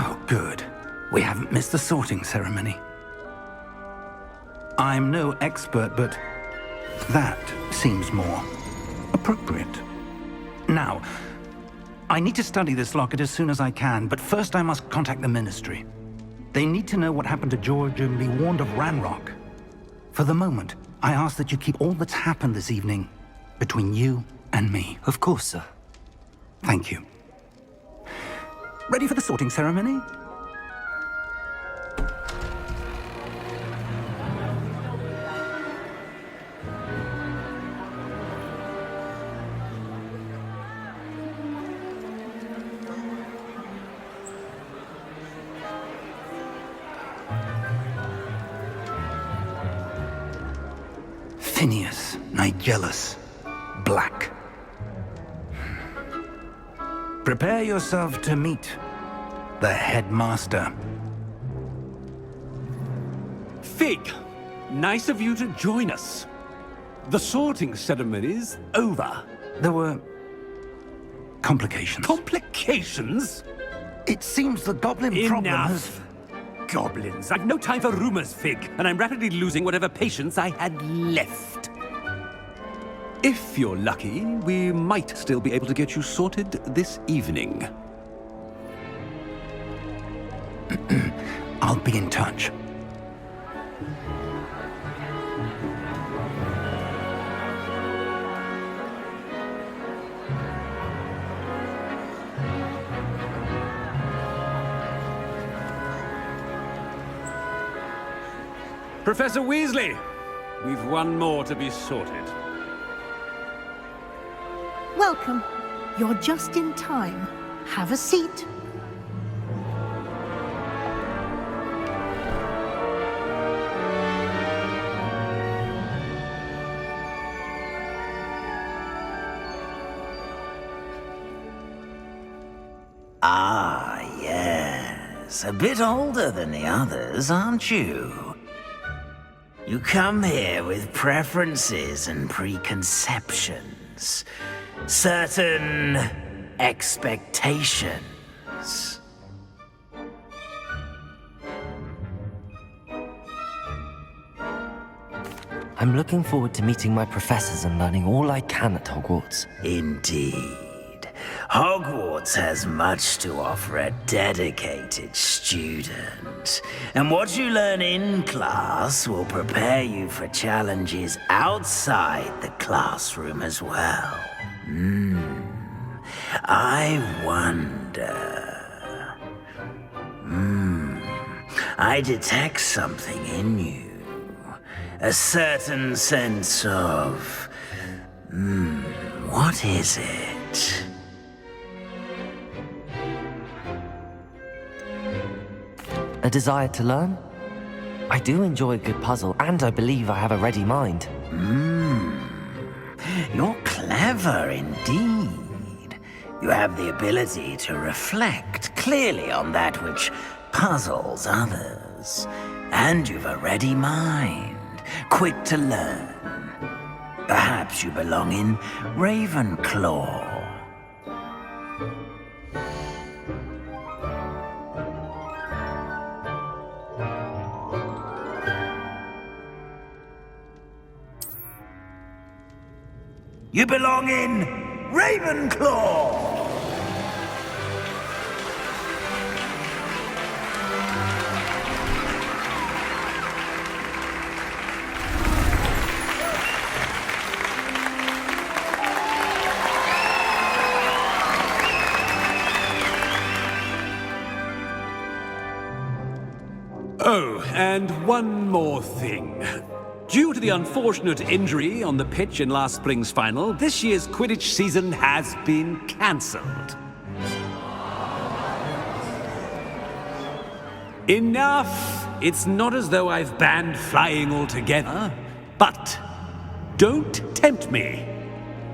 Oh, good. We haven't missed the sorting ceremony. I'm no expert, but that seems more appropriate. Now, I need to study this locket as soon as I can, but first I must contact the Ministry. They need to know what happened to George and be warned of Ranrock. For the moment, I ask that you keep all that's happened this evening between you and me. Of course, sir. Thank you. Ready for the sorting ceremony? Phineas, Nigellus, Black. Prepare yourself to meet the headmaster. Fig, nice of you to join us. The sorting ceremony's over. There were complications. Complications? It seems the goblin problem has... Enough! Goblins. I've no time for rumors, Fig, and I'm rapidly losing whatever patience I had left. If you're lucky, we might still be able to get you sorted this evening. I'll be in touch. Professor Weasley, we've one more to be sorted. Welcome. You're just in time. Have a seat. Ah, yes. A bit older than the others, aren't you? You come here with preferences and preconceptions. Certain expectations. I'm looking forward to meeting my professors and learning all I can at Hogwarts. Indeed. Hogwarts has much to offer a dedicated student. And what you learn in class will prepare you for challenges outside the classroom as well. I wonder... I detect something in you. A certain sense of... what is it? A desire to learn? I do enjoy a good puzzle, and I believe I have a ready mind. You're clever indeed. You have the ability to reflect clearly on that which puzzles others. And you've a ready mind, quick to learn. Perhaps you belong in Ravenclaw. You belong in Ravenclaw! Oh, and one more thing. Due to the unfortunate injury on the pitch in last spring's final, this year's Quidditch season has been cancelled. Enough! It's not as though I've banned flying altogether, but don't tempt me.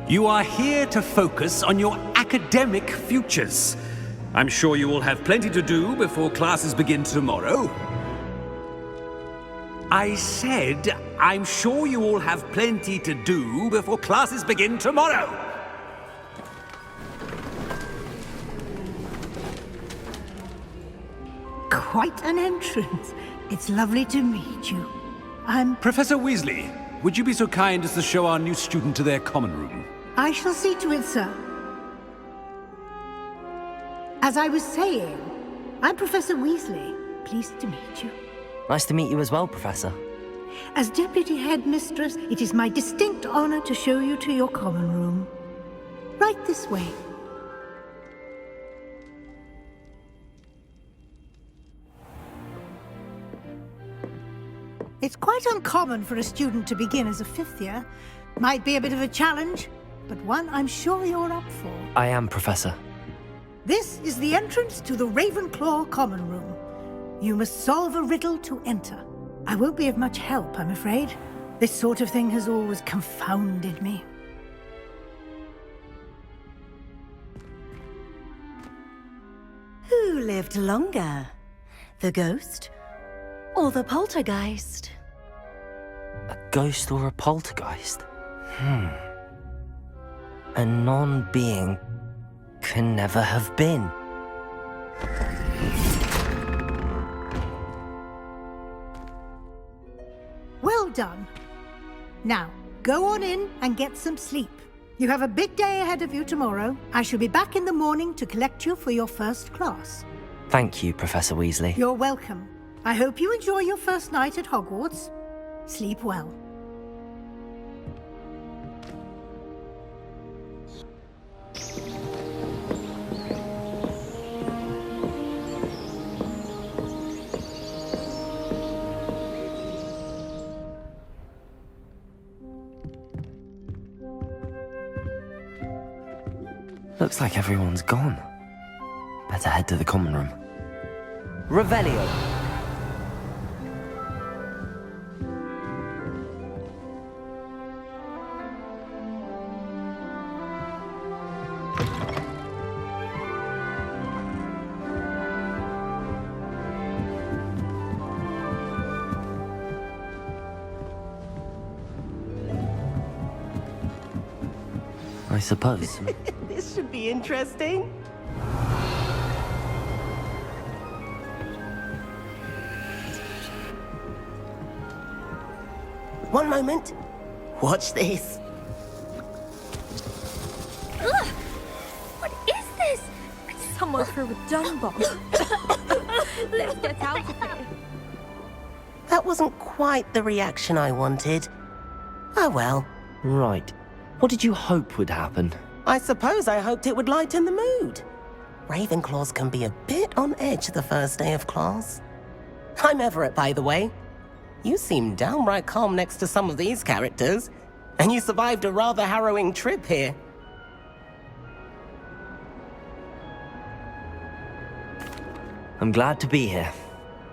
You are here to focus on your academic futures. I'm sure you will have plenty to do before classes begin tomorrow. I said, I'm sure you all have plenty to do before classes begin tomorrow. quite an entrance. It's lovely to meet you. Professor Weasley, would you be so kind as to show our new student to their common room? I shall see to it, sir. As I was saying, I'm Professor Weasley. Pleased to meet you. Nice to meet you as well, Professor. As Deputy Headmistress, it is my distinct honor to show you to your common room. Right this way. It's quite uncommon for a student to begin as a fifth year. Might be a bit of a challenge, but one I'm sure you're up for. I am, Professor. This is the entrance to the Ravenclaw common room. You must solve a riddle to enter. I won't be of much help, I'm afraid. This sort of thing has always confounded me. Who lived longer? The ghost or the poltergeist? A ghost or a poltergeist? A non-being can never have been. Well done. Now, go on in and get some sleep. You have a big day ahead of you tomorrow. I shall be back in the morning to collect you for your first class. Thank you, Professor Weasley. You're welcome. I hope you enjoy your first night at Hogwarts. Sleep well. Looks like everyone's gone. Better head to the common room. Revelio. I suppose. This should be interesting. One moment. Watch this. Ugh! What is this? Someone threw a dung bomb. Let's get out of here. That wasn't quite the reaction I wanted. Oh well. Right. What did you hope would happen? I suppose I hoped it would lighten the mood. Ravenclaws can be a bit on edge the first day of class. I'm Everett, by the way. You seem downright calm next to some of these characters, and you survived a rather harrowing trip here. I'm glad to be here.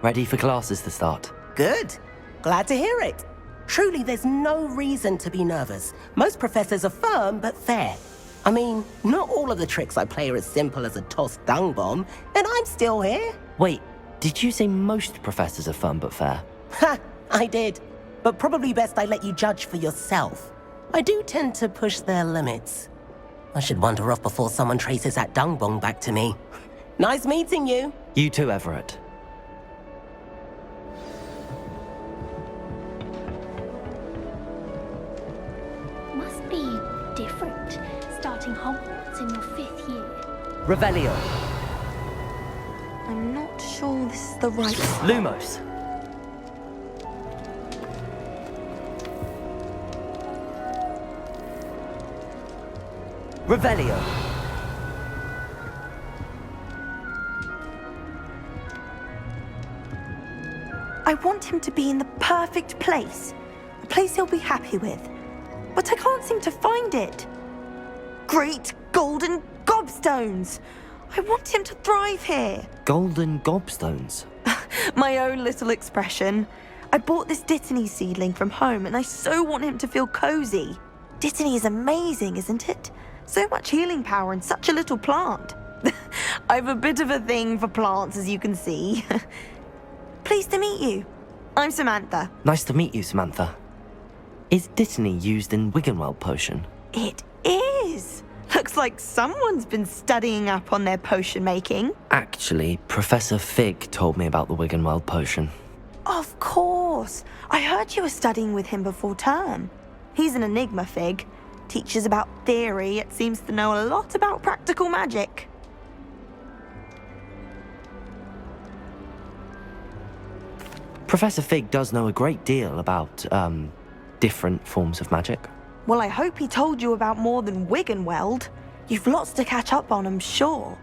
Ready for classes to start. Good. Glad to hear it. Truly, there's no reason to be nervous. Most professors are firm but fair. I mean, not all of the tricks I play are as simple as a tossed dung bomb, and I'm still here. Wait, did you say most professors are fun but fair? Ha! I did. But probably best I let you judge for yourself. I do tend to push their limits. I should wander off before someone traces that dung bomb back to me. Nice meeting you. You too, Everett. Must be different, starting Hogwarts in your 5th year. Revelio. I'm not sure this is the right... Lumos. Revelio. I want him to be in the perfect place. A place he'll be happy with. But I can't seem to find it. Great golden gobstones! I want him to thrive here. Golden gobstones. My own little expression. I bought this Dittany seedling from home and I so want him to feel cozy. Dittany is amazing, isn't it? So much healing power in such a little plant. I've a bit of a thing for plants, as you can see. Pleased to meet you. I'm Samantha. Nice to meet you, Samantha. Is Dittany used in Wiggenweld potion? It is. Looks like someone's been studying up on their potion making. Actually, Professor Fig told me about the Wiggenweld potion. Of course. I heard you were studying with him before term. He's an enigma, Fig. Teaches about theory, yet seems to know a lot about practical magic. Professor Fig does know a great deal about, different forms of magic. Well, I hope he told you about more than Wiggenweld. You've lots to catch up on, I'm sure.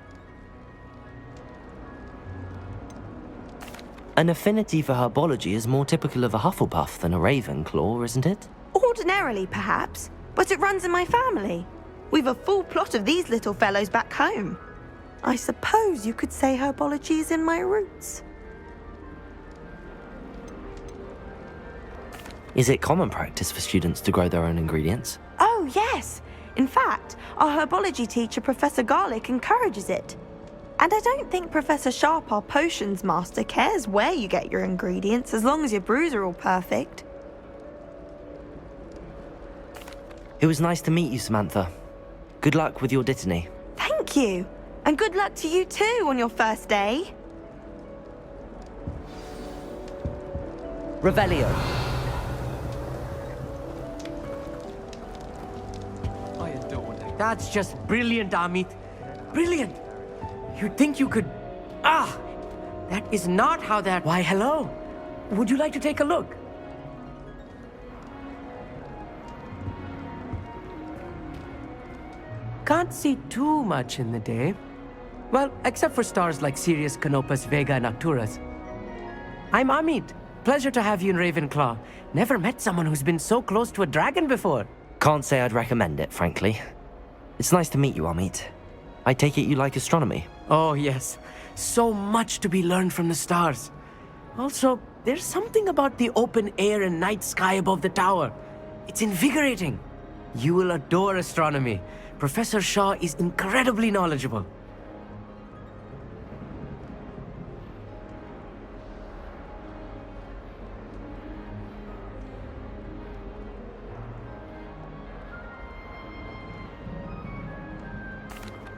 An affinity for herbology is more typical of a Hufflepuff than a Ravenclaw, isn't it? Ordinarily, perhaps, but it runs in my family. We've a full plot of these little fellows back home. I suppose you could say herbology is in my roots. Is it common practice for students to grow their own ingredients? Oh, yes. In fact, our herbology teacher, Professor Garlick, encourages it. And I don't think Professor Sharp, our potions master, cares where you get your ingredients as long as your brews are all perfect. It was nice to meet you, Samantha. Good luck with your dittany. Thank you. And good luck to you too on your first day. Revelio. That's just brilliant, Amit. Brilliant. You'd think you could... that is not how that... Why, hello. Would you like to take a look? Can't see too much in the day. Well, except for stars like Sirius, Canopus, Vega, and Arcturus. I'm Amit. Pleasure to have you in Ravenclaw. Never met someone who's been so close to a dragon before. Can't say I'd recommend it, frankly. It's nice to meet you, Amit. I take it you like astronomy? Oh, yes. So much to be learned from the stars. Also, there's something about the open air and night sky above the tower. It's invigorating. You will adore astronomy. Professor Shaw is incredibly knowledgeable.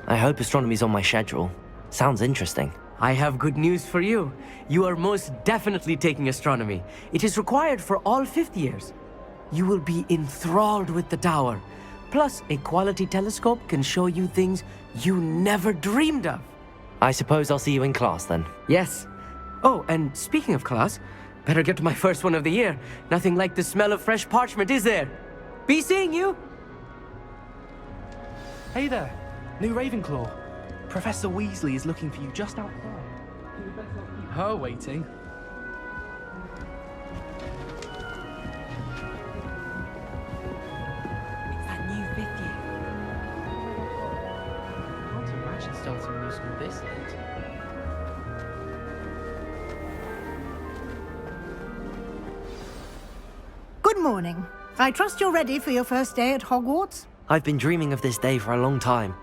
I hope astronomy's on my schedule. Sounds interesting. I have good news for you. You are most definitely taking astronomy. It is required for all fifth years. You will be enthralled with the tower. Plus, a quality telescope can show you things you never dreamed of. I suppose I'll see you in class then. Yes. Oh, and speaking of class, better get to my first one of the year. Nothing like the smell of fresh parchment, is there? Be seeing you! Hey there, new Ravenclaw. Professor Weasley is looking for you just outside. You better not keep her waiting. It's that new fifth year. Can't imagine starting new school this late. Good morning. I trust you're ready for your first day at Hogwarts? I've been dreaming of this day for a long time.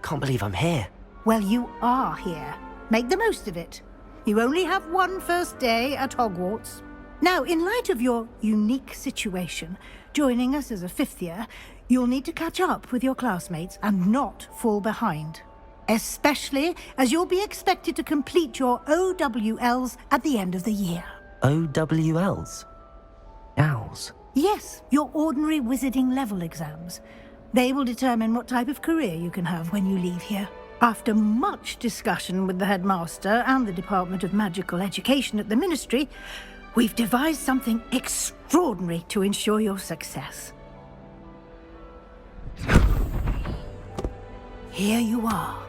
Can't believe I'm here. Well, you are here. Make the most of it. You only have one first day at Hogwarts. Now, in light of your unique situation, joining us as a fifth year, you'll need to catch up with your classmates and not fall behind. Especially as you'll be expected to complete your OWLs at the end of the year. OWLs? Owls? Yes, your ordinary wizarding level exams. They will determine what type of career you can have when you leave here. After much discussion with the headmaster and the Department of Magical Education at the Ministry, we've devised something extraordinary to ensure your success. Here you are.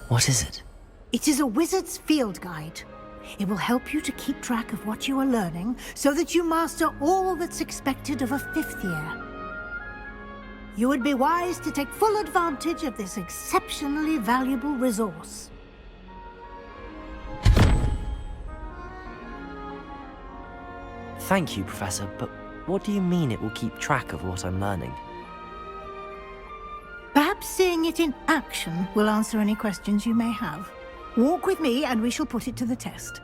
What is it? It is a wizard's field guide. It will help you to keep track of what you are learning so that you master all that's expected of a fifth year. You would be wise to take full advantage of this exceptionally valuable resource. Thank you, Professor, but what do you mean it will keep track of what I'm learning? seeing it in action will answer any questions you may have. Walk with me and we shall put it to the test.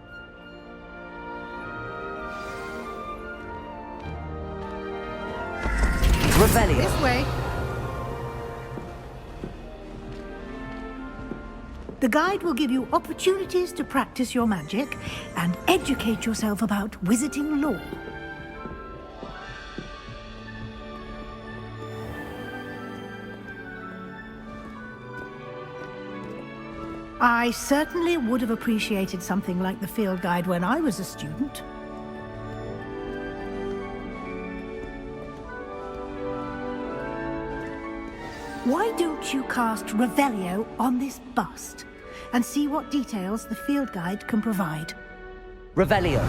Revelio. This way. The guide will give you opportunities to practice your magic and educate yourself about wizarding lore. I certainly would have appreciated something like the field guide when I was a student. Why don't you cast Revelio on this bust and see what details the field guide can provide? Revelio.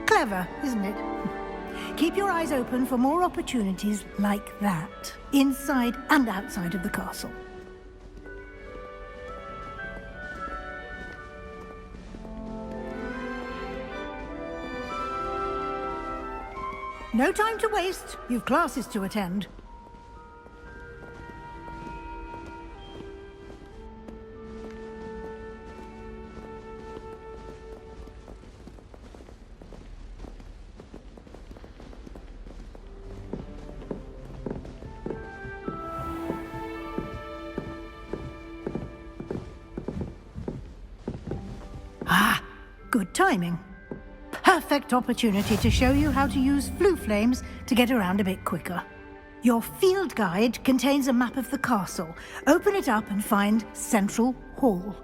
Clever, isn't it? Keep your eyes open for more opportunities like that, inside and outside of the castle. No time to waste. You've classes to attend. Ah, good timing. Perfect opportunity to show you how to use flue flames to get around a bit quicker. Your field guide contains a map of the castle. Open it up and find Central Hall.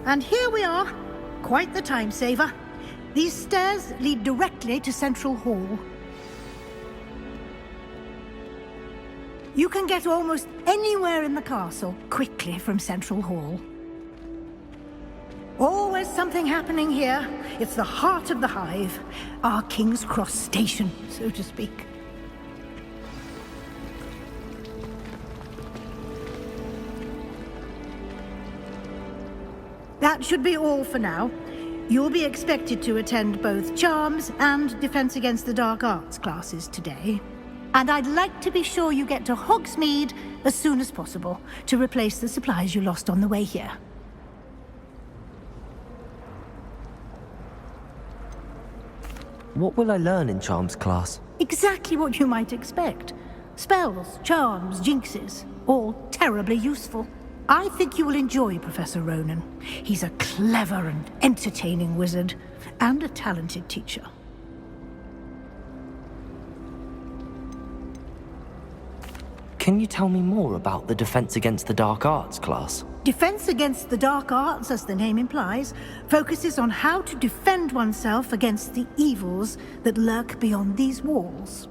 And here we are. Quite the time saver. These stairs lead directly to Central Hall. You can get almost anywhere in the castle quickly from Central Hall. Always something happening here. It's the heart of the Hive. Our King's Cross station, so to speak. That should be all for now. You'll be expected to attend both Charms and Defense Against the Dark Arts classes today. And I'd like to be sure you get to Hogsmeade as soon as possible to replace the supplies you lost on the way here. What will I learn in Charms class? Exactly what you might expect. Spells, charms, jinxes, all terribly useful. I think you will enjoy Professor Ronan. He's a clever and entertaining wizard, and a talented teacher. Can you tell me more about the Defense Against the Dark Arts class? Defense Against the Dark Arts, as the name implies, focuses on how to defend oneself against the evils that lurk beyond these walls.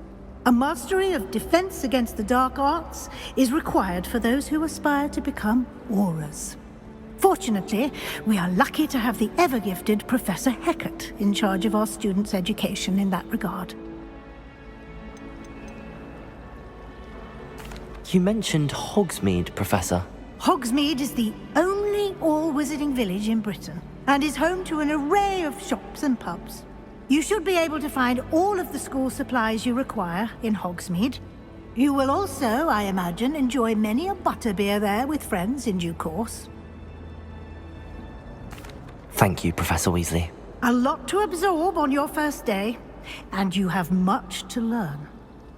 A mastery of Defense Against the Dark Arts is required for those who aspire to become Aurors. Fortunately, we are lucky to have the ever-gifted Professor Hecat in charge of our students' education in that regard. You mentioned Hogsmeade, Professor. Hogsmeade is the only all-wizarding village in Britain, and is home to an array of shops and pubs. You should be able to find all of the school supplies you require in Hogsmeade. You will also, I imagine, enjoy many a butterbeer there with friends in due course. Thank you, Professor Weasley. A lot to absorb on your first day, and you have much to learn.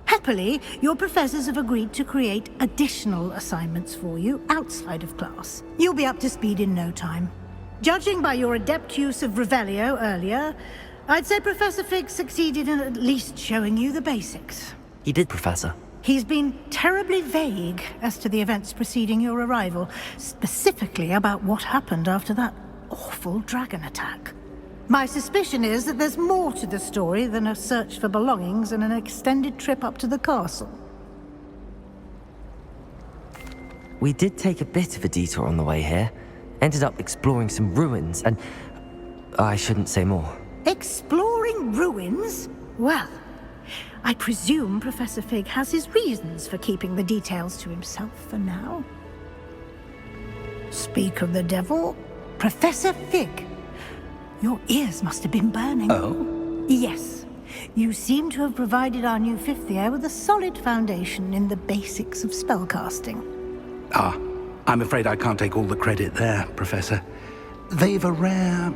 Happily, your professors have agreed to create additional assignments for you outside of class. You'll be up to speed in no time. Judging by your adept use of Revelio earlier, I'd say Professor Fig succeeded in at least showing you the basics. He did, Professor. He's been terribly vague as to the events preceding your arrival, specifically about what happened after that awful dragon attack. My suspicion is that there's more to the story than a search for belongings and an extended trip up to the castle. We did take a bit of a detour on the way here. Ended up exploring some ruins, and I shouldn't say more. Exploring ruins? Well, I presume Professor Fig has his reasons for keeping the details to himself for now. Speak of the devil, Professor Fig. Your ears must have been burning. Oh? Yes. You seem to have provided our new fifth year with a solid foundation in the basics of spellcasting. Ah, I'm afraid I can't take all the credit there, Professor. They've a rare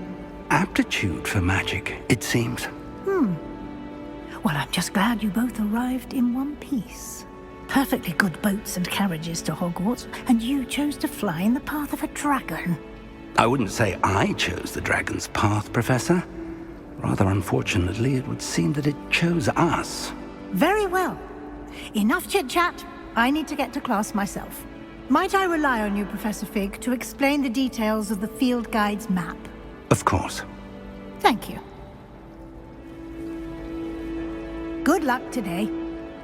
aptitude for magic, it seems. Well, I'm just glad you both arrived in one piece. Perfectly good boats and carriages to Hogwarts, and you chose to fly in the path of a dragon. I wouldn't say I chose the dragon's path, Professor. Rather unfortunately, it would seem that it chose us. Very well. Enough chit-chat. I need to get to class myself. Might I rely on you, Professor Fig, to explain the details of the field guide's map? Of course. Thank you. Good luck today.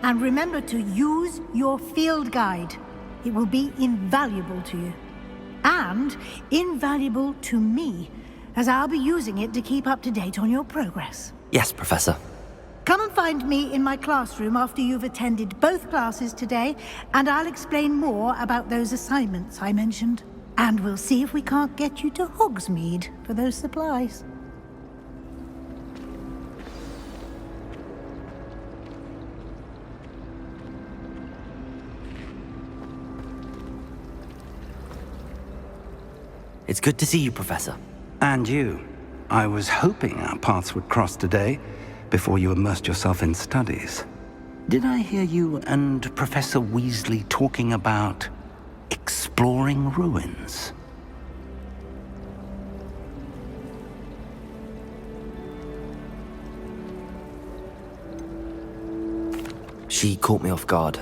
And remember to use your field guide. It will be invaluable to you. And invaluable to me, as I'll be using it to keep up to date on your progress. Yes, Professor. Come and find me in my classroom after you've attended both classes today, and I'll explain more about those assignments I mentioned. And we'll see if we can't get you to Hogsmeade for those supplies. It's good to see you, Professor. And you. I was hoping our paths would cross today, before you immersed yourself in studies. Did I hear you and Professor Weasley talking about exploring ruins? She caught me off guard.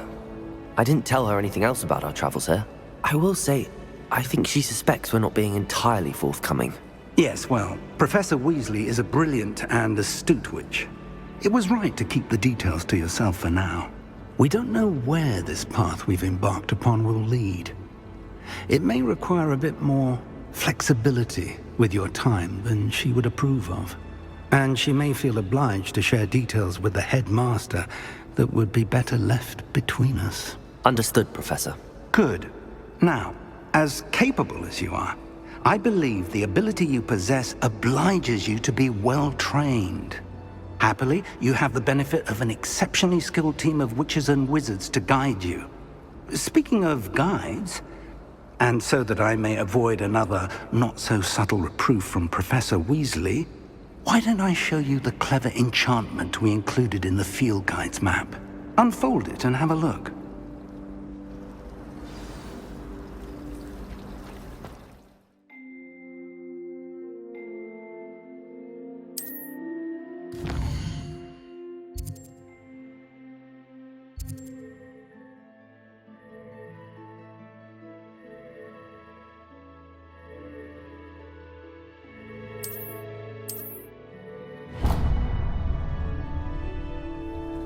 I didn't tell her anything else about our travels here. I will say, I think she suspects we're not being entirely forthcoming. Yes, well, Professor Weasley is a brilliant and astute witch. It was right to keep the details to yourself for now. We don't know where this path we've embarked upon will lead. It may require a bit more flexibility with your time than she would approve of. And she may feel obliged to share details with the headmaster that would be better left between us. Understood, Professor. Good. Now, as capable as you are, I believe the ability you possess obliges you to be well trained. Happily, you have the benefit of an exceptionally skilled team of witches and wizards to guide you. Speaking of guides, and so that I may avoid another not-so-subtle reproof from Professor Weasley, why don't I show you the clever enchantment we included in the field guide's map? Unfold it and have a look.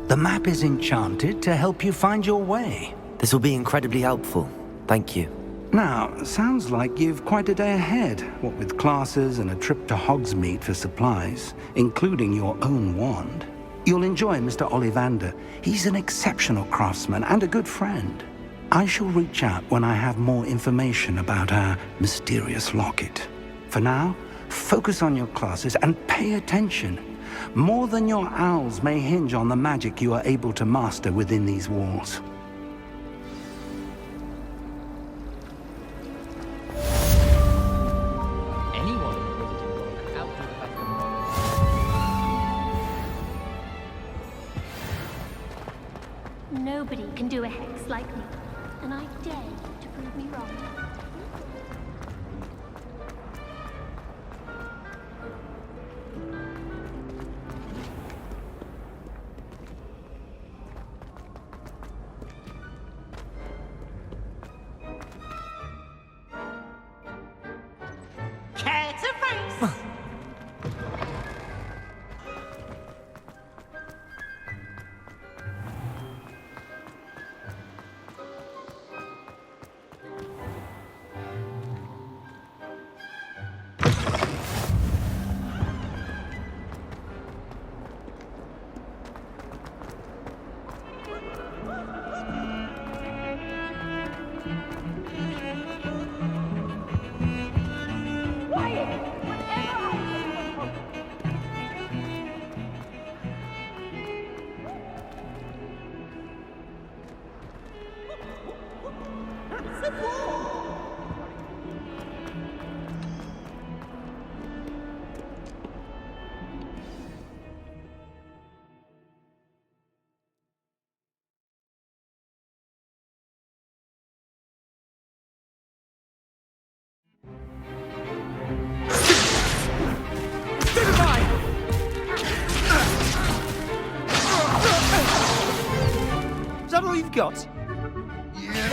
The map is enchanted to help you find your way. This will be incredibly helpful. Thank you. Now, sounds like you've quite a day ahead, what with classes and a trip to Hogsmeade for supplies, including your own wand. You'll enjoy Mr. Ollivander. He's an exceptional craftsman and a good friend. I shall reach out when I have more information about our mysterious locket. For now, focus on your classes and pay attention. More than your owls may hinge on the magic you are able to master within these walls. Anyone in the Wizarding World could outdo the best of them. Nobody can do a hex like me, and I dare you to prove me wrong. Is that all you've got? Yeah.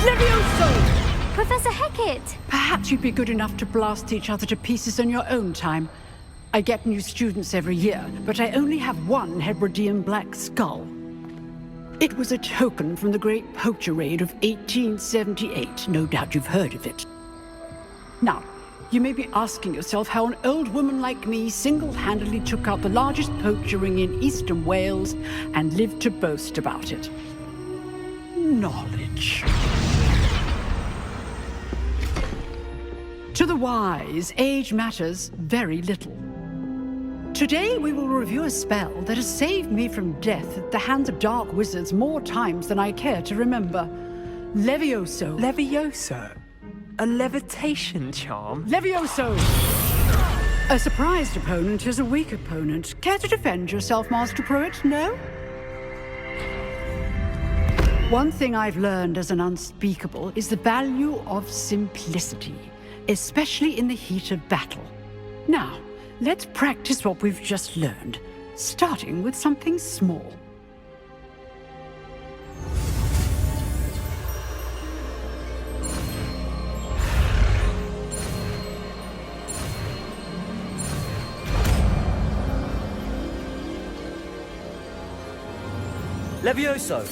Levioso! Professor Hecat! Perhaps you'd be good enough to blast each other to pieces on your own time. I get new students every year, but I only have one Hebridean black skull. It was a token from the Great Poacher Raid of 1878. No doubt you've heard of it. Now, you may be asking yourself how an old woman like me single-handedly took out the largest poacher ring in eastern Wales and lived to boast about it. Knowledge. To the wise, age matters very little. Today we will review a spell that has saved me from death at the hands of dark wizards more times than I care to remember. Levioso. Levioso? A levitation charm? Levioso! A surprised opponent is a weak opponent. Care to defend yourself, Master Pruitt? No? One thing I've learned as an unspeakable is the value of simplicity, especially in the heat of battle. Now, let's practice what we've just learned, starting with something small. Levioso!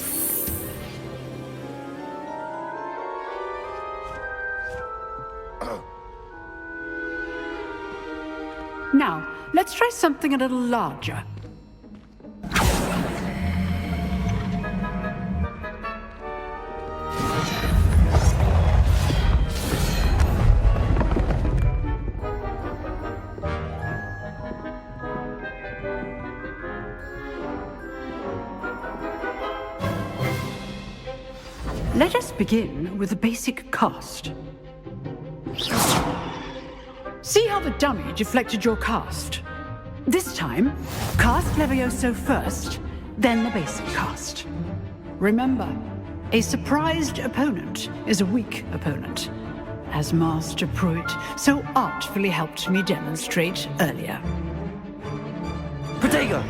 Now, let's try something a little larger. Let us begin with the basic cast. See how the dummy deflected your cast? This time, cast Levioso first, then the basic cast. Remember, a surprised opponent is a weak opponent, as Master Pruitt so artfully helped me demonstrate earlier. Protego!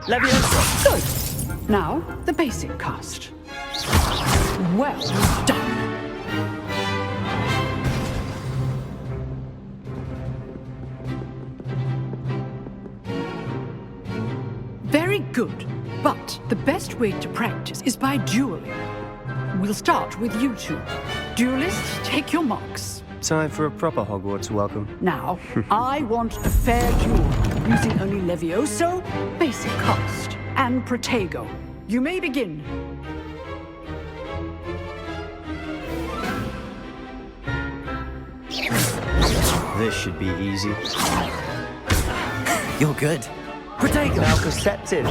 Levioso! Good. Now, the basic cast. Well done. Very good. But the best way to practice is by dueling. We'll start with you two. Duelists, take your marks. Time for a proper Hogwarts welcome. Now, I want a fair duel, using only Levioso, basic cast, and Protego. You may begin. This should be easy. You're good. Protego! Now perceptive.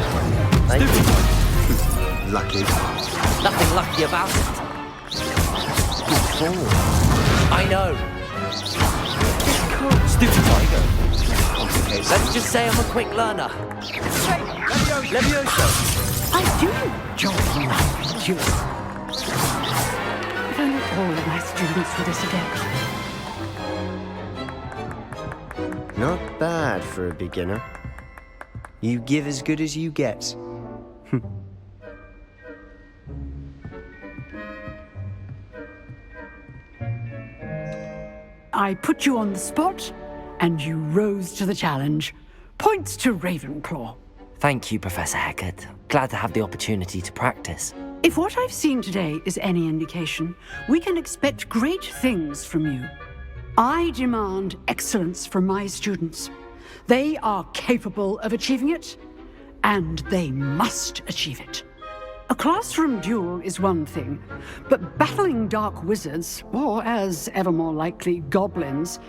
Lucky. Nothing lucky about it. I know. Stupid tiger. Let's just say I'm a quick learner. Levioso. I do enjoy life duel. If only all of my students were this adept. Not bad for a beginner. You give as good as you get. I put you on the spot, and you rose to the challenge. Points to Ravenclaw. Thank you, Professor Hecat. Glad to have the opportunity to practice. If what I've seen today is any indication, we can expect great things from you. I demand excellence from my students. They are capable of achieving it, and they must achieve it. A classroom duel is one thing, but battling dark wizards, or as ever more likely, goblins,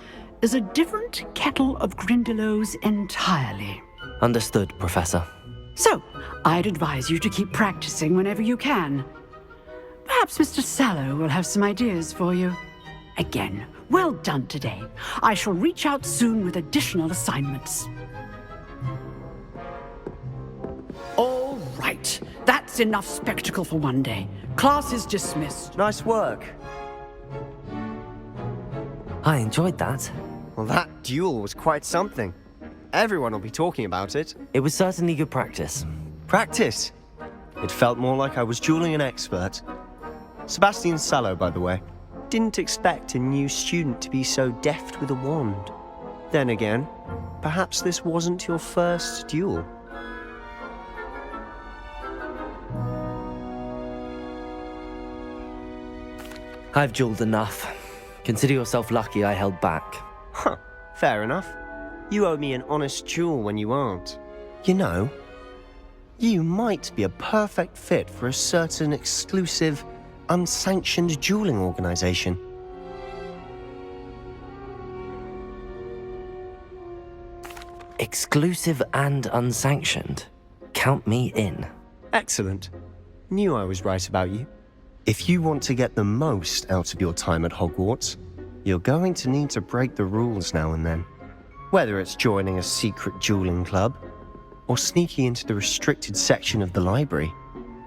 is a different kettle of Grindylows entirely. Understood, Professor. So, I'd advise you to keep practicing whenever you can. Perhaps Mr. Sallow will have some ideas for you. Again, well done today. I shall reach out soon with additional assignments. All right. That's enough spectacle for one day. Class is dismissed. Nice work. I enjoyed that. Well, that duel was quite something. Everyone will be talking about it. It was certainly good practice. Practice? It felt more like I was dueling an expert. Sebastian Sallow, by the way. Didn't expect a new student to be so deft with a wand. Then again, perhaps this wasn't your first duel. I've dueled enough. Consider yourself lucky I held back. Huh, fair enough. You owe me an honest duel when you aren't. You know, you might be a perfect fit for a certain exclusive, unsanctioned dueling organization. Exclusive and unsanctioned. Count me in. Excellent. Knew I was right about you. If you want to get the most out of your time at Hogwarts, you're going to need to break the rules now and then. Whether it's joining a secret dueling club, or sneaking into the restricted section of the library,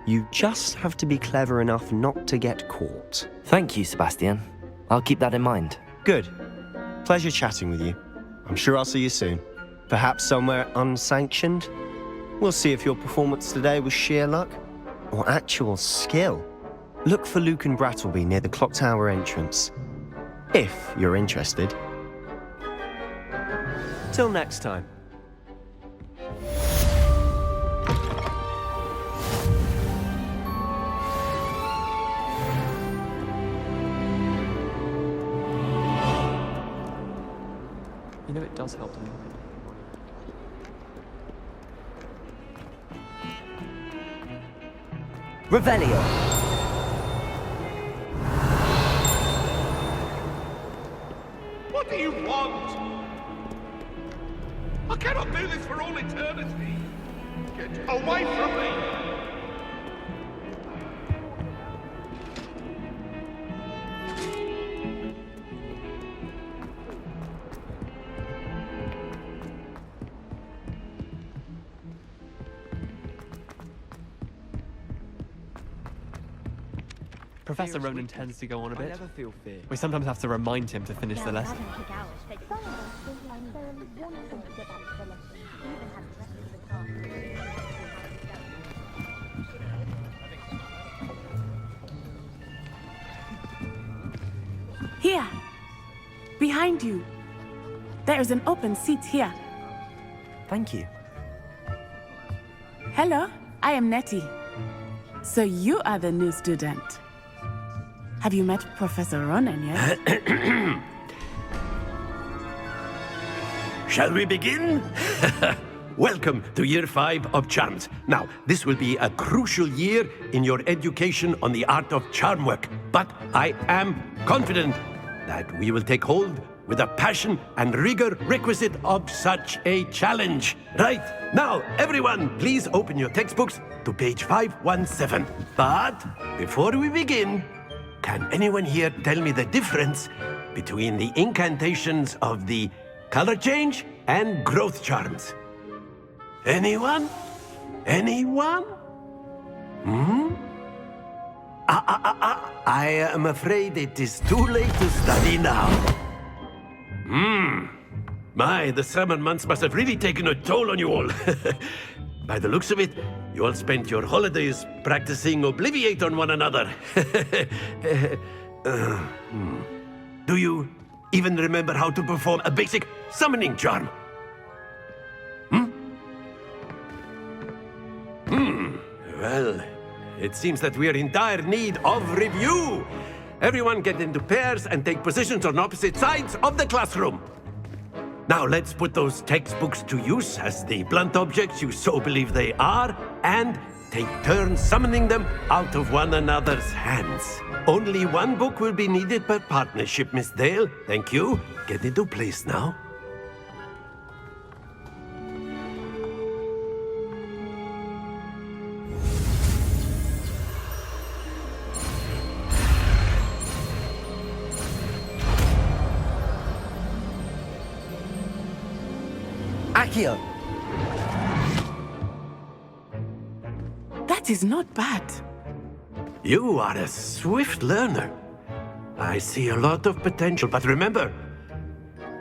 you just have to be clever enough not to get caught. Thank you, Sebastian. I'll keep that in mind. Good. Pleasure chatting with you. I'm sure I'll see you soon. Perhaps somewhere unsanctioned? We'll see if your performance today was sheer luck, or actual skill. Look for Luke and Brattleby near the clock tower entrance. If you're interested. Till next time. You know it does help them. Revelio. What do you want? I cannot do this for all eternity. Get away from me! Professor Ronan tends to go on a bit. I never feel fear. We sometimes have to remind him to finish the lesson. Here! Behind you! There is an open seat here. Thank you. Hello, I am Nettie. So you are the new student. Have you met Professor Ronan yet? Shall we begin? Welcome to Year 5 of Charms. Now, this will be a crucial year in your education on the art of charm work, but I am confident that we will take hold with the passion and rigor requisite of such a challenge. Right, now, everyone, please open your textbooks to page 517. But before we begin, can anyone here tell me the difference between the incantations of the color change and growth charms? Anyone? Anyone? I am afraid it is too late to study now. My, the summer months must have really taken a toll on you all. By the looks of it, you all spent your holidays practicing Obliviate on one another. Do you even remember how to perform a basic summoning charm? Well, it seems that we are in dire need of review. Everyone get into pairs and take positions on opposite sides of the classroom. Now let's put those textbooks to use as the blunt objects you so believe they are, and take turns summoning them out of one another's hands. Only one book will be needed per partnership, Miss Dale. Thank you. Get into place now. Accio! That is not bad. You are a swift learner. I see a lot of potential, but remember,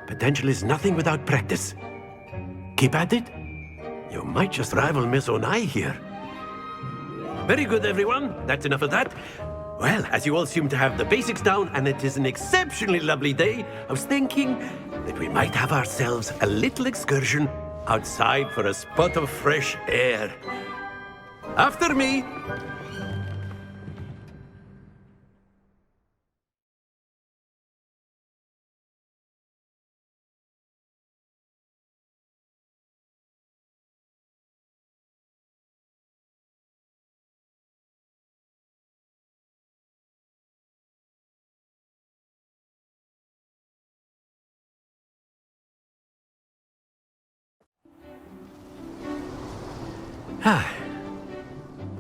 potential is nothing without practice. Keep at it. You might just rival Miss Onai here. Very good, everyone. That's enough of that. Well, as you all seem to have the basics down, and it is an exceptionally lovely day, I was thinking that we might have ourselves a little excursion outside for a spot of fresh air. After me!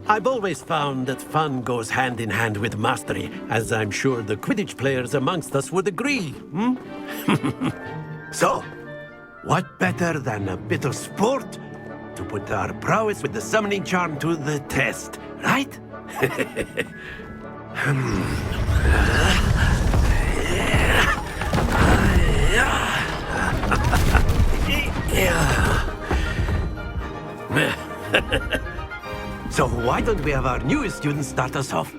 I've always found that fun goes hand in hand with mastery, as I'm sure the Quidditch players amongst us would agree. So, what better than a bit of sport to put our prowess with the summoning charm to the test, right? So why don't we have our newest student start us off?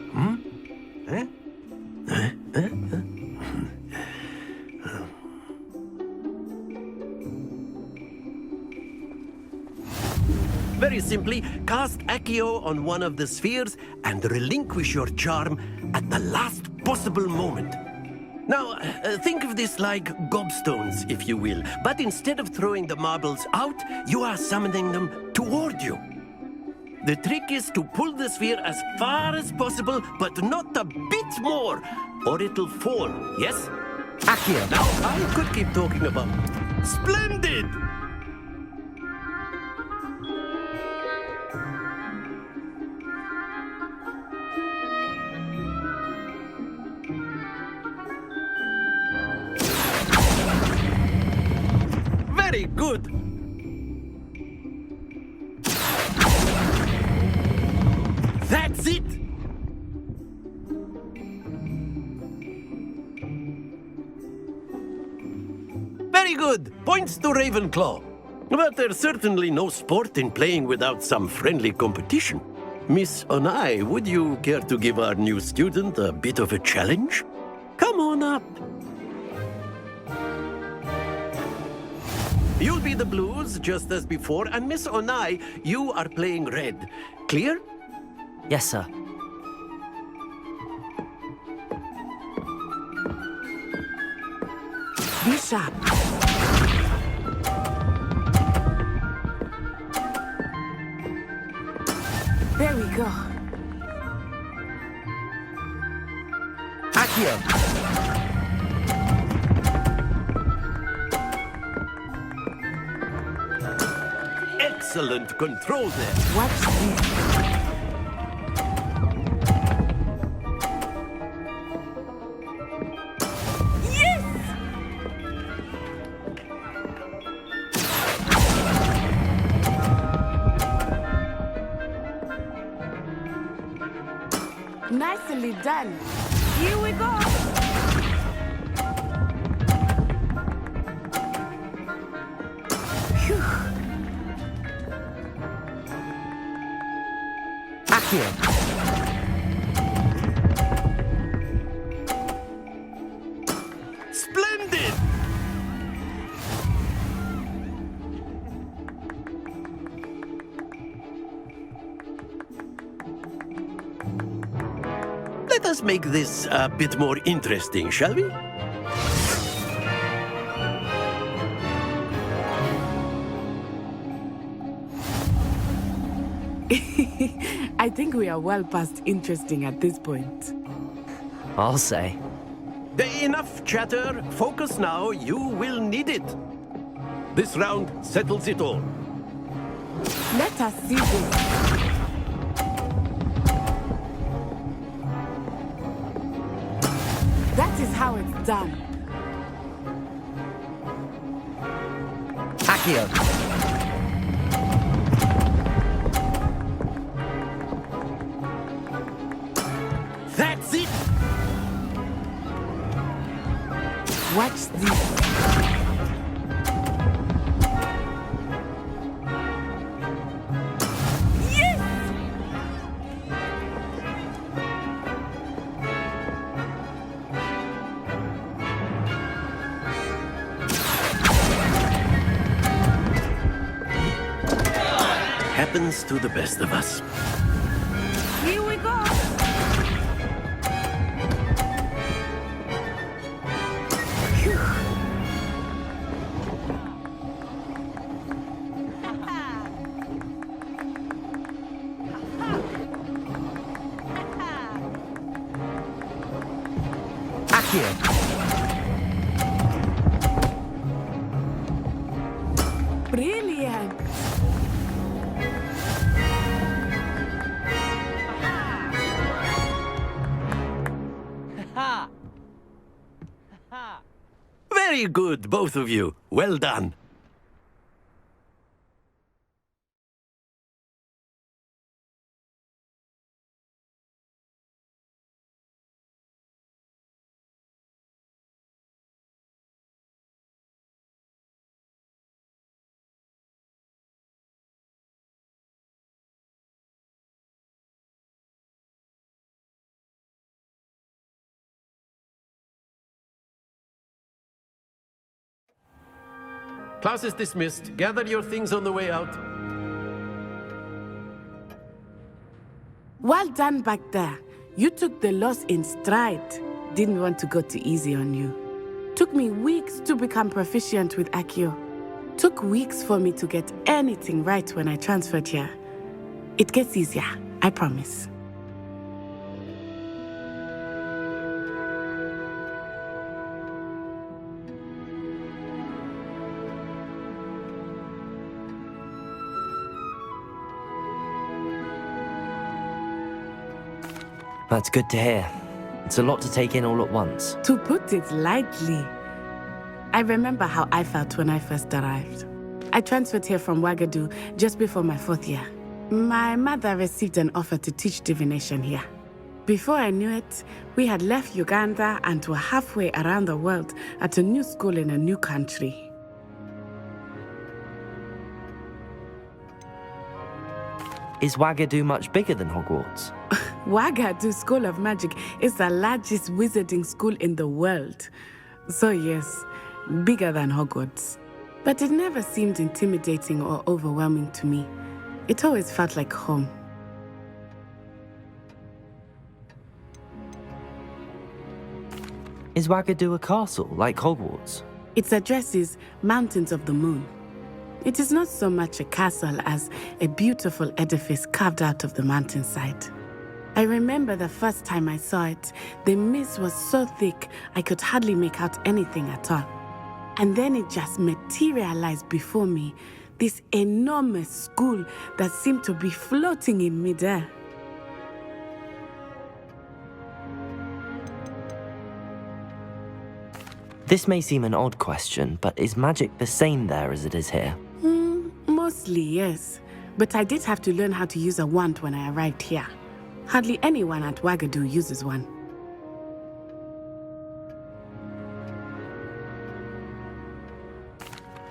simply cast Accio on one of the spheres and relinquish your charm at the last possible moment. Now, think of this like gobstones, if you will, but instead of throwing the marbles out, you are summoning them toward you. The trick is to pull the sphere as far as possible, but not a bit more, or it'll fall, yes? Accio! Now, I could keep talking about... Splendid! Very good! That's it! Very good! Points to Ravenclaw. But there's certainly no sport in playing without some friendly competition. Miss Onai, would you care to give our new student a bit of a challenge? Come on up. You'll be the blues, just as before, and Miss Onai, you are playing red. Clear? Yes, sir. Be sharp. There we go. Accio! Excellent control there. Watch this. Nicely done. Here we go. Phew. Accio! Splendid! Let us make this a bit more interesting, shall we? I think we are well past interesting at this point. I'll say. Enough chatter. Focus now. You will need it. This round settles it all. Let us see this. That is how it's done. Accio! That's it! Watch this. Happens to the best of us. Here we go. Accio! Brilliant. Very good, both of you. Well done. Class is dismissed. Gather your things on the way out. Well done back there. You took the loss in stride. Didn't want to go too easy on you. Took me weeks to become proficient with Accio. Took weeks for me to get anything right when I transferred here. It gets easier, I promise. That's good to hear. It's a lot to take in all at once. To put it lightly, I remember how I felt when I first arrived. I transferred here from Ouagadougou just before my 4th year. My mother received an offer to teach divination here. Before I knew it, we had left Uganda and were halfway around the world at a new school in a new country. Is Ouagadougou much bigger than Hogwarts? Ouagadougou School of Magic is the largest wizarding school in the world. So yes, bigger than Hogwarts. But it never seemed intimidating or overwhelming to me. It always felt like home. Is Ouagadougou a castle, like Hogwarts? Its address is Mountains of the Moon. It is not so much a castle as a beautiful edifice carved out of the mountainside. I remember the first time I saw it, the mist was so thick I could hardly make out anything at all. And then it just materialized before me, this enormous school that seemed to be floating in midair. This may seem an odd question, but is magic the same there as it is here? Mostly, yes. But I did have to learn how to use a wand when I arrived here. Hardly anyone at Ouagadougou uses one.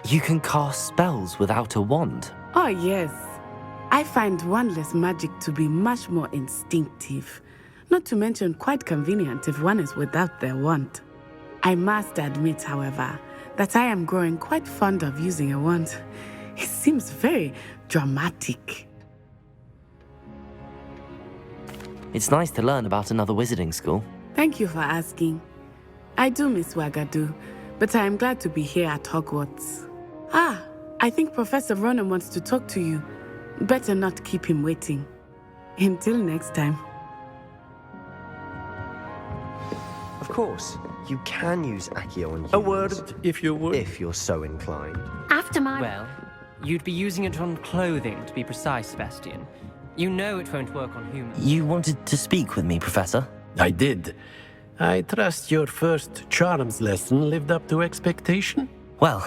You can cast spells without a wand? Oh, yes. I find wandless magic to be much more instinctive. Not to mention quite convenient if one is without their wand. I must admit, however, that I am growing quite fond of using a wand. It seems very dramatic. It's nice to learn about another wizarding school. Thank you for asking. I do miss Ouagadougou, but I am glad to be here at Hogwarts. Ah, I think Professor Ronan wants to talk to you. Better not keep him waiting. Until next time. Of course, you can use Accio on humans. A word, if you would. If you're so inclined. After my... Well, you'd be using it on clothing, to be precise, Sebastian. You know it won't work on humans. You wanted to speak with me, Professor? I did. I trust your first charms lesson lived up to expectation? Well,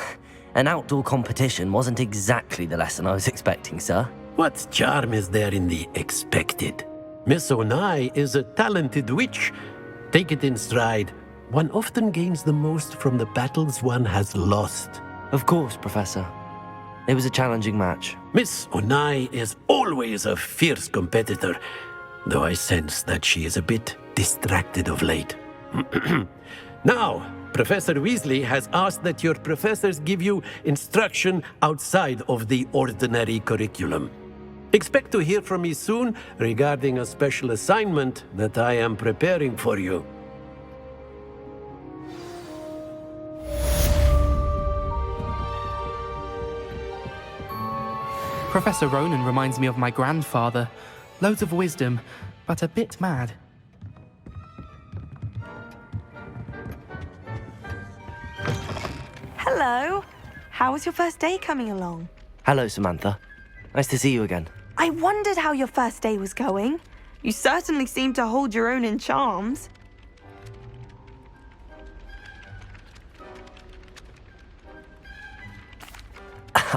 an outdoor competition wasn't exactly the lesson I was expecting, sir. What charm is there in the expected? Miss Onai is a talented witch. Take it in stride. One often gains the most from the battles one has lost. Of course, Professor. It was a challenging match. Miss Onai is always a fierce competitor, though I sense that she is a bit distracted of late. Now, Professor Weasley has asked that your professors give you instruction outside of the ordinary curriculum. Expect to hear from me soon regarding a special assignment that I am preparing for you. Professor Ronan reminds me of my grandfather. Loads of wisdom, but a bit mad. Hello. How was your first day coming along? Hello, Samantha. Nice to see you again. I wondered how your first day was going. You certainly seem to hold your own in charms.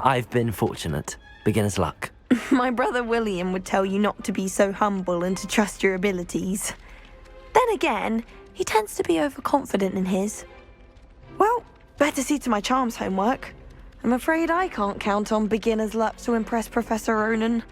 I've been fortunate. Beginner's luck. My brother William would tell you not to be so humble and to trust your abilities. Then again, he tends to be overconfident in his. Well, better see to my charms homework. I'm afraid I can't count on beginner's luck to impress Professor Ronan.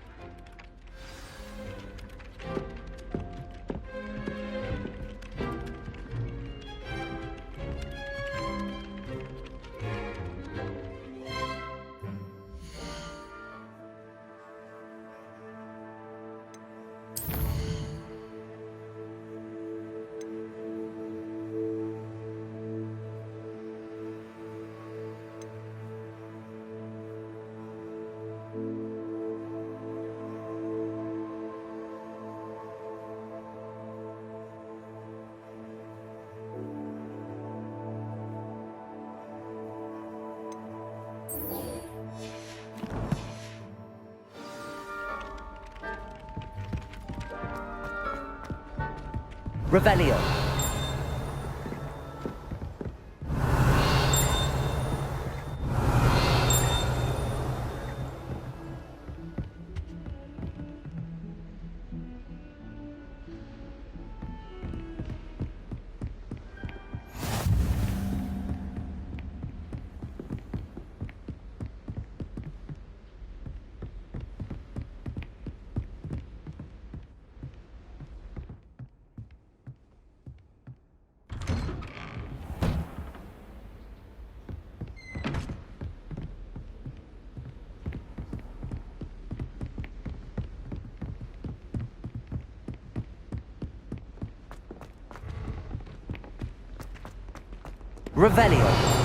Revelio. Revelio.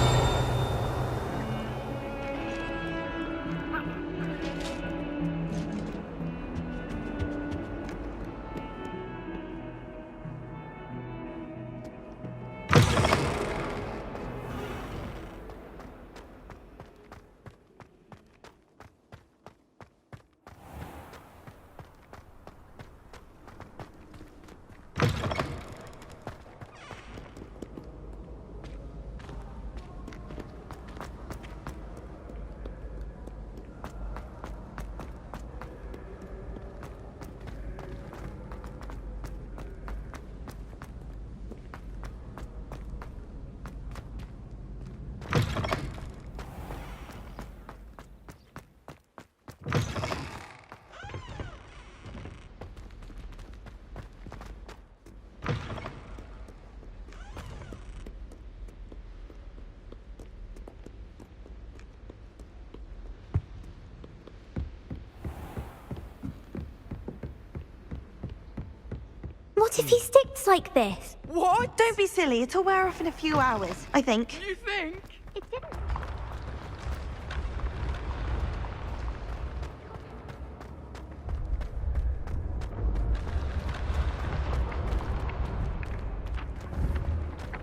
What if he sticks like this? What? Don't be silly. It'll wear off in a few hours, I think. You think? It didn't.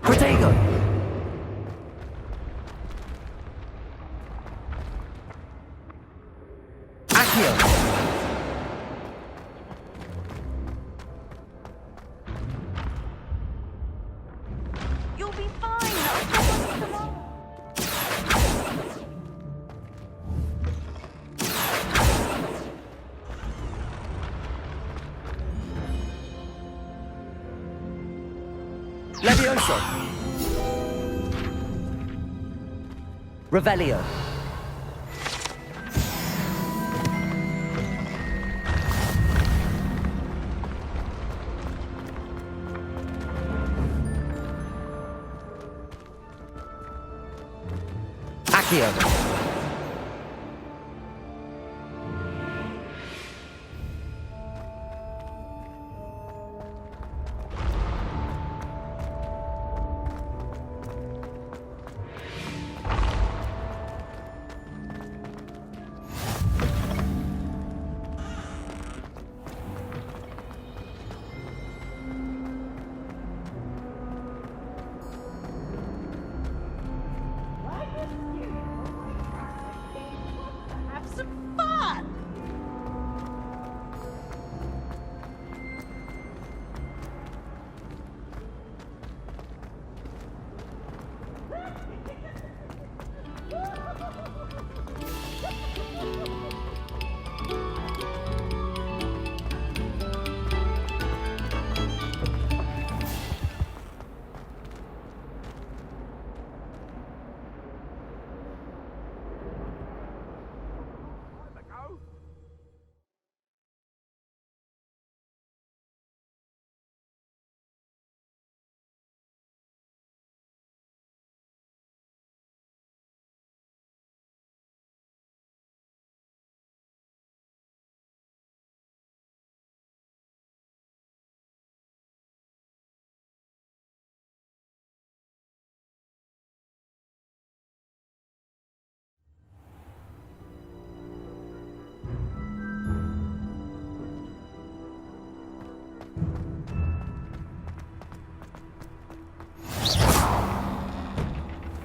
Protego. Accio. You'll be fine. I promise. Come on. Levioso. Revelio. Accio. Have some fun.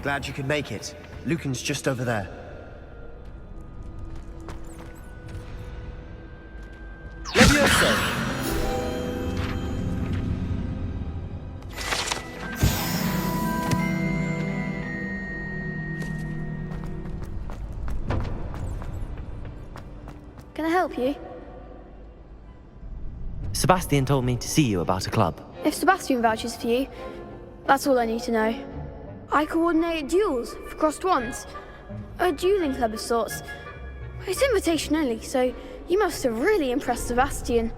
Glad you could make it. Lucan's just over there. Levioso! help you? Sebastian told me to see you about a club. If Sebastian vouches for you, that's all I need to know. I coordinate duels for crossed wands. A dueling club of sorts. It's invitation only, so you must have really impressed Sebastian.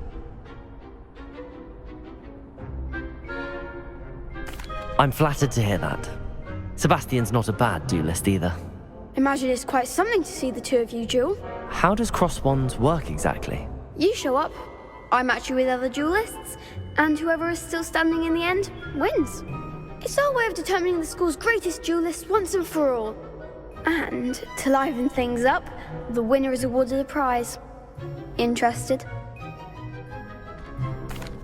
I'm flattered to hear that. Sebastian's not a bad duelist either. Imagine it's quite something to see the two of you duel. How does cross wands work exactly? You show up, I match you with other duelists, and whoever is still standing in the end wins. It's our way of determining the school's greatest duelist once and for all. And to liven things up, the winner is awarded a prize. Interested?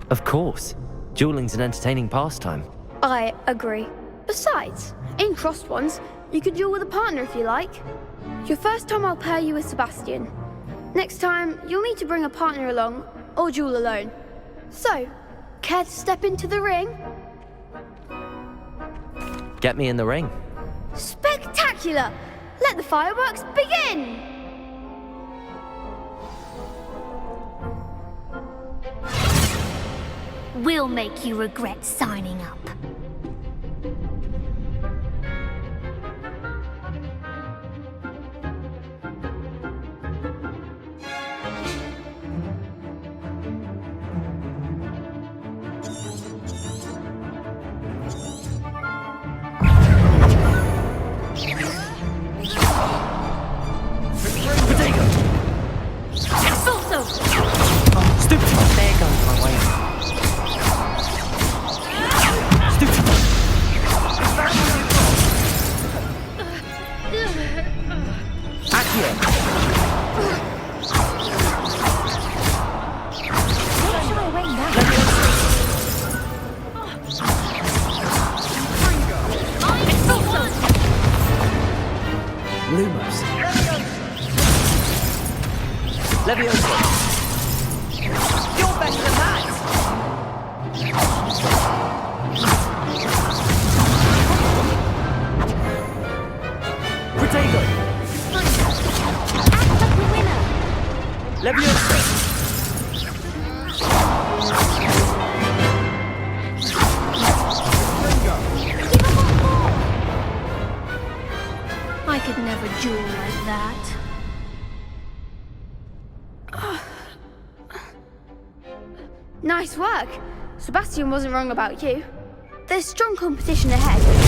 Of course. Dueling's an entertaining pastime. I agree. Besides, in crossed ones, you could duel with a partner if you like. Your first time I'll pair you with Sebastian. Next time, you'll need to bring a partner along, or duel alone. So, care to step into the ring? Get me in the ring. Spectacular! Let the fireworks begin! We'll make you regret signing up. I could never duel like that. Nice work. Sebastian wasn't wrong about you. There's strong competition ahead.